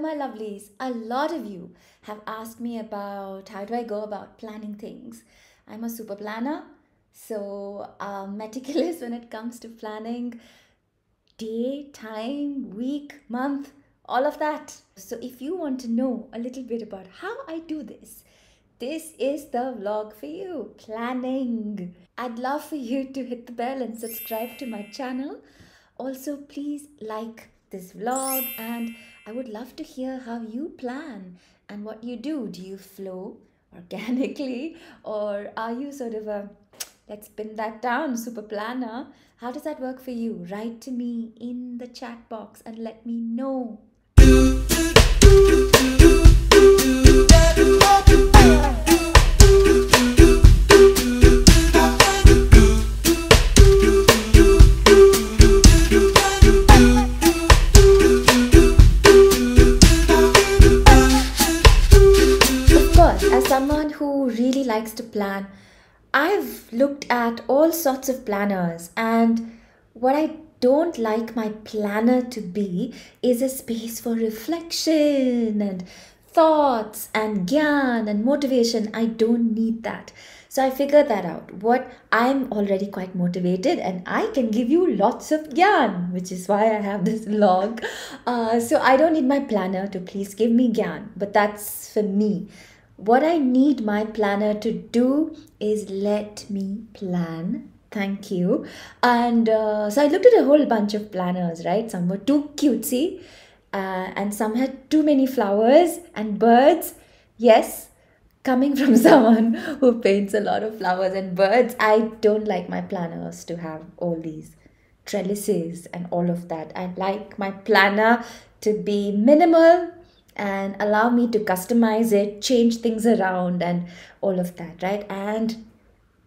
my lovelies. A lot of you have asked me about how do I go about planning things. I'm a super planner, so meticulous when it comes to planning day, time, week, month, all of that. So if you want to know a little bit about how I do this, this is the vlog for you, planning. I'd love for you to hit the bell and subscribe to my channel. Also, please like this vlog, and I would love to hear how you plan and what you do. Do you flow organically, or are you sort of a, let's pin that down, super planner? How does that work for you? Write to me in the chat box and let me know. As someone who really likes to plan, I've looked at all sorts of planners, and what I don't like my planner to be is a space for reflection and thoughts and gyan and motivation. I don't need that. So I figured that out. What I'm already quite motivated and I can give you lots of gyan, which is why I have this vlog. So I don't need my planner to please give me gyan, but that's for me. What I need my planner to do is let me plan. Thank you. And so I looked at a whole bunch of planners, right? Some were too cutesy and some had too many flowers and birds. Yes, coming from someone who paints a lot of flowers and birds, I don't like my planners to have all these trellises and all of that. I like my planner to be minimal and allow me to customize it, change things around and all of that, right? And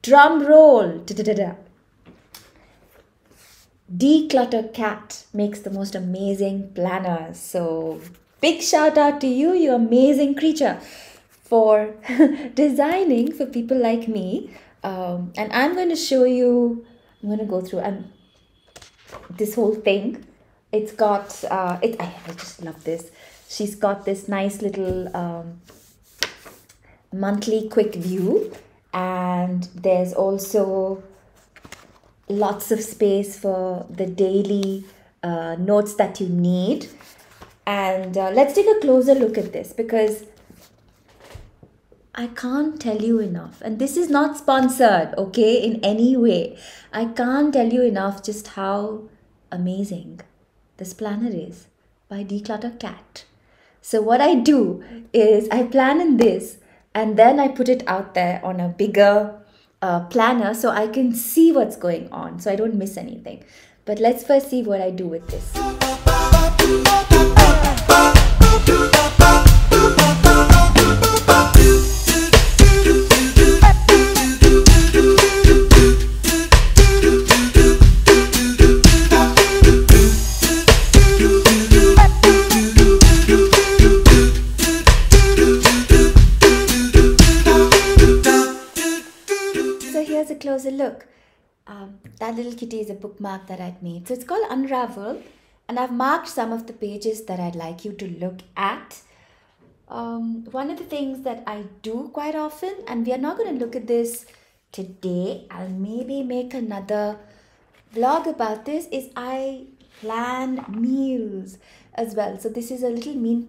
drum roll, Decluttercat makes the most amazing planners. So big shout out to you, you amazing creature, for designing for people like me. And I'm going to show you, I'm going to go through this whole thing. It's got, I just love this. She's got this nice little monthly quick view, and there's also lots of space for the daily notes that you need. And let's take a closer look at this, because I can't tell you enough, and this is not sponsored, okay, in any way. I can't tell you enough just how amazing this planner is by Decluttercat. So what I do is I plan in this and then I put it out there on a bigger planner so I can see what's going on, so I don't miss anything. But let's first see what I do with this. Here's a closer look. That little kitty is a bookmark that I'd made. So it's called Unravel, and I've marked some of the pages that I'd like you to look at. One of the things that I do quite often, and we are not going to look at this today, I'll maybe make another vlog about this, is I plan meals as well. So this is a little meal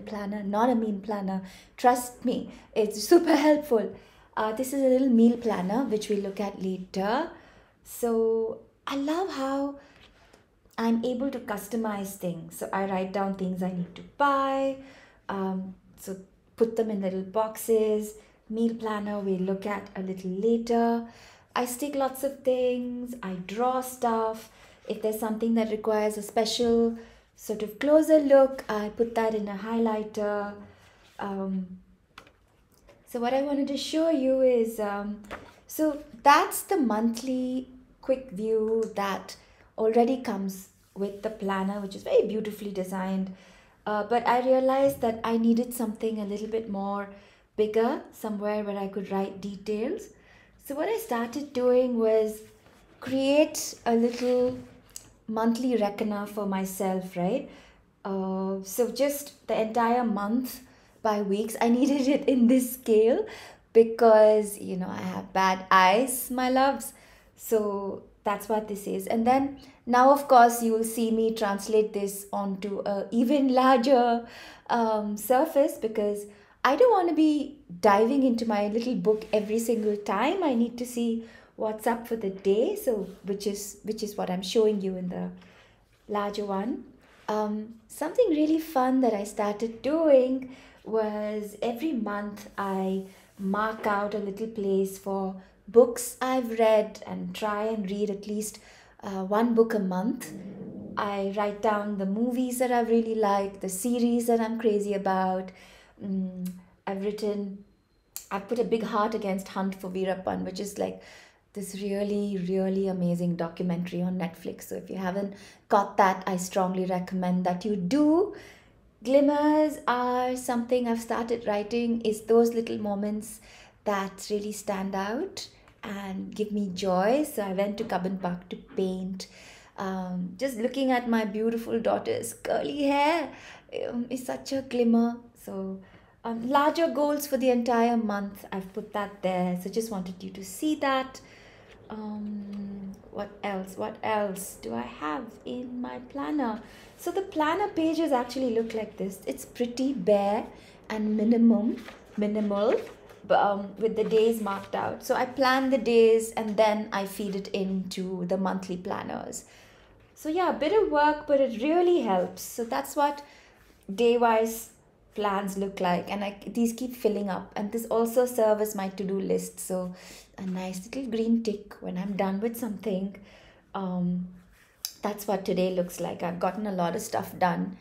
planner, not a meal planner. Trust me, it's super helpful. This is a little meal planner, which we'll look at later. So I love how I'm able to customize things. So I write down things I need to buy. So put them in little boxes. Meal planner we'll look at a little later. I stick lots of things. I draw stuff. If there's something that requires a special sort of closer look, I put that in a highlighter. So what I wanted to show you is, so that's the monthly quick view that already comes with the planner, which is very beautifully designed. But I realized that I needed something a little bit more bigger, somewhere where I could write details. So what I started doing was create a little monthly reckoner for myself, right? So just the entire month by weeks, I needed it in this scale because, I have bad eyes, my loves. So that's what this is. And then now, of course, you will see me translate this onto a even larger surface because I don't want to be diving into my little book every single time. I need to see what's up for the day. So which is what I'm showing you in the larger one. Something really fun that I started doing was every month I mark out a little place for books I've read and try and read at least one book a month. I write down the movies that I've really liked, the series that I'm crazy about. Mm, I've written I've put a big heart against Hunt for Veerappan, which is like this really, really amazing documentary on Netflix. So if you haven't got that, I strongly recommend that you do. Glimmers are something I've started writing, is those little moments that really stand out and give me joy. So I went to Cubbon Park to paint. Just looking at my beautiful daughter's curly hair is such a glimmer. So larger goals for the entire month, I've put that there. So just wanted you to see that. What else? What else do I have in my planner? So the planner pages actually look like this. It's pretty bare and minimal, with the days marked out. So I plan the days and then I feed it into the monthly planners. So yeah, a bit of work, but it really helps. So that's what day-wise plans look like, and these keep filling up, and this also serve as my to-do list. So a nice little green tick when I'm done with something. That's what today looks like. I've gotten a lot of stuff done.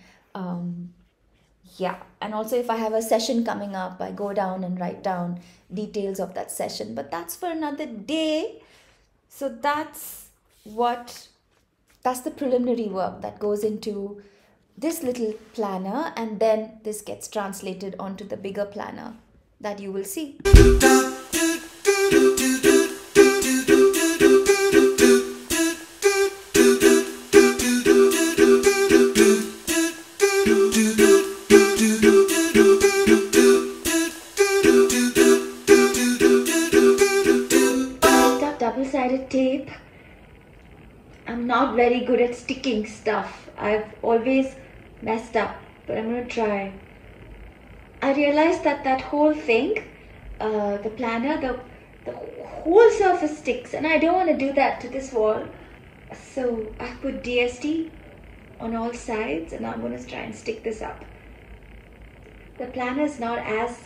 Yeah, and also if I have a session coming up, I go down and write down details of that session, but that's for another day. So that's the preliminary work that goes into this little planner, and then this gets translated onto the bigger planner that you will see. Double-sided tape. I'm not very good at sticking stuff. I've always messed up, but I'm gonna try. I realized that whole thing, the planner, the whole surface sticks, and I don't want to do that to this wall. So I put DST on all sides, and I'm gonna try and stick this up. The planner is not as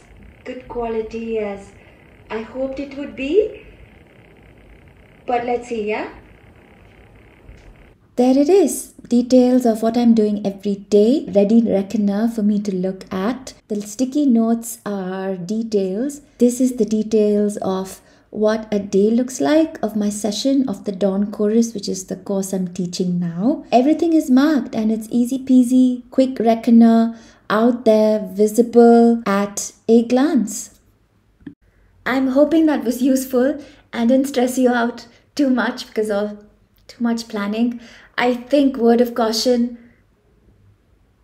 good quality as I hoped it would be, but let's see, yeah? There it is. Details of what I'm doing every day. Ready reckoner for me to look at. The sticky notes are details. This is the details of what a day looks like of my session of the Dawn Chorus, which is the course I'm teaching now. Everything is marked and it's easy peasy, quick reckoner, out there, visible at a glance. I'm hoping that was useful and didn't stress you out too much because of too much planning. I think, word of caution,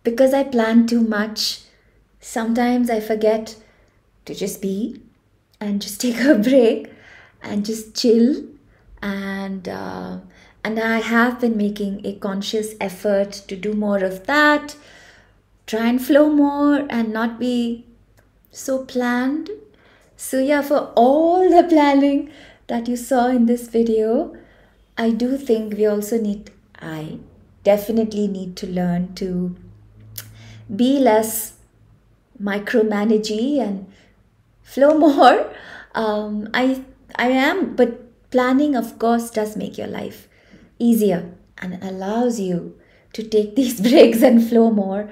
because I plan too much, sometimes I forget to just be and just take a break and just chill. And I have been making a conscious effort to do more of that, try and flow more and not be so planned. So yeah, for all the planning that you saw in this video, I do think I definitely need to learn to be less micromanagey and flow more. I am, but planning, of course, does make your life easier and allows you to take these breaks and flow more.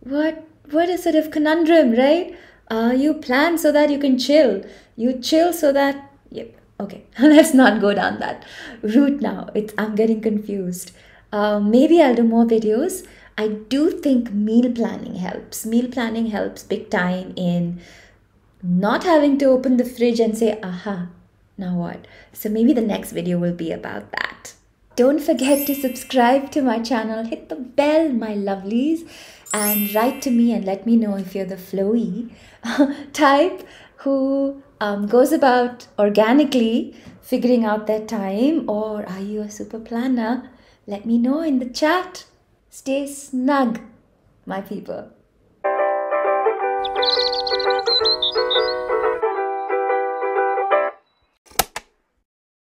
What a sort of conundrum, right? You plan so that you can chill. You chill so that, yep. Okay, let's not go down that route now. I'm getting confused. Maybe I'll do more videos. I do think meal planning helps. Meal planning helps big time in not having to open the fridge and say, aha, now what? So maybe the next video will be about that. don't forget to subscribe to my channel, hit the bell, my lovelies, and write to me and let me know if you're the flowy type who goes about organically figuring out their time, or are you a super planner? Let me know in the chat. Stay snug, my people.